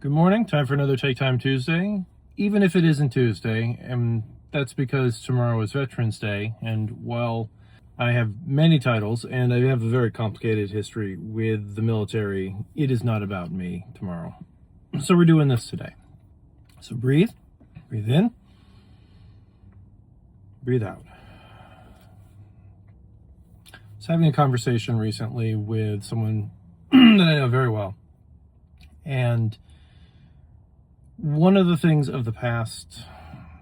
Good morning. Time for another Take Time Tuesday, even if it isn't Tuesday, and that's because tomorrow is Veterans Day, and while I have many titles and I have a very complicated history with the military, it is not about me tomorrow. So we're doing this today. So breathe in, breathe out. I was having a conversation recently with someone that I know very well, and one of the things of the past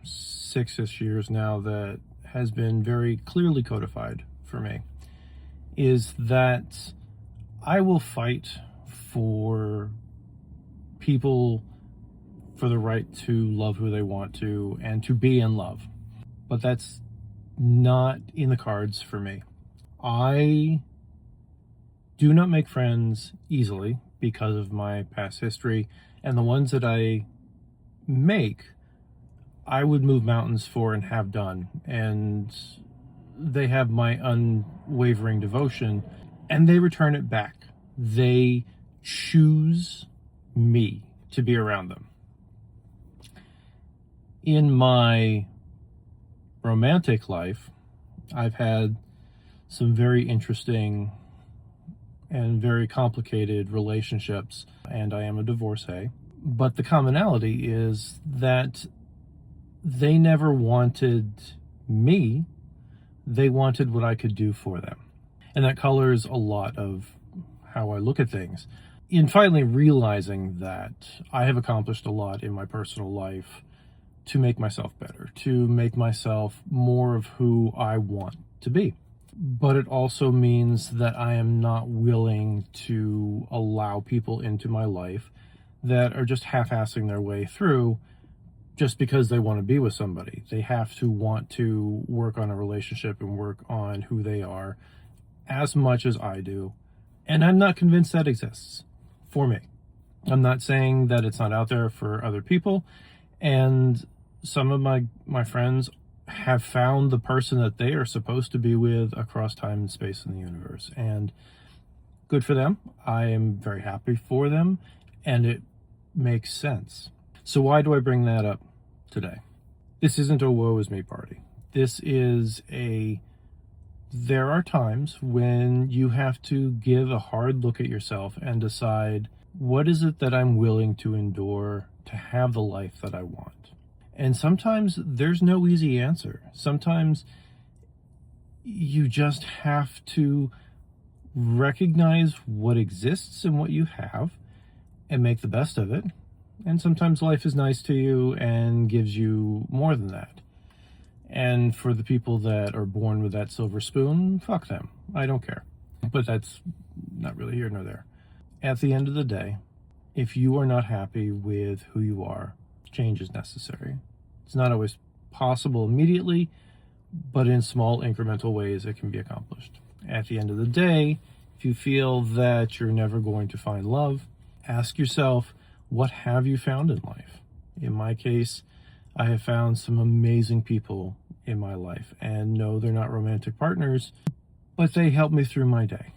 6-ish years now that has been very clearly codified for me is that I will fight for people for the right to love who they want to and to be in love. But that's not in the cards for me. I do not make friends easily because of my past history, and the ones that I make, I would move mountains for and have done, and they have my unwavering devotion, and they return it back. They choose me to be around them. In my romantic life, I've had some very interesting and very complicated relationships, and I am a divorcee. But the commonality is that they never wanted me, they wanted what I could do for them. And that colors a lot of how I look at things. In finally realizing that I have accomplished a lot in my personal life to make myself better, to make myself more of who I want to be. But it also means that I am not willing to allow people into my life that are just half-assing their way through just because they want to be with somebody. They have to want to work on a relationship and work on who they are as much as I do. And I'm not convinced that exists for me. I'm not saying that it's not out there for other people. And some of my friends have found the person that they are supposed to be with across time and space in the universe. And good for them. I am very happy for them. And it makes sense. So why do I bring that up today? This isn't a woe is me party. This is there are times when you have to give a hard look at yourself and decide, what is it that I'm willing to endure to have the life that I want? And sometimes there's no easy answer. Sometimes you just have to recognize what exists and what you have and make the best of it. And sometimes life is nice to you and gives you more than that. And for the people that are born with that silver spoon, fuck them. I don't care. But that's not really here nor there. At the end of the day, if you are not happy with who you are, change is necessary. It's not always possible immediately, but in small incremental ways it can be accomplished. At the end of the day, if you feel that you're never going to find love, ask yourself, what have you found in life? In my case, I have found some amazing people in my life, and no, they're not romantic partners, but they help me through my day.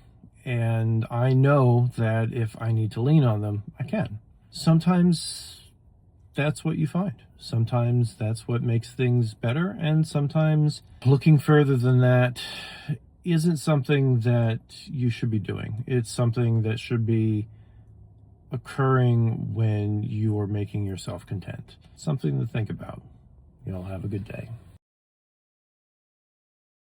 And I know that if I need to lean on them, I can. Sometimes that's what you find. Sometimes that's what makes things better, and sometimes looking further than that isn't something that you should be doing. It's something that should be occurring when you are making yourself content. Something to think about. You'll have a good day.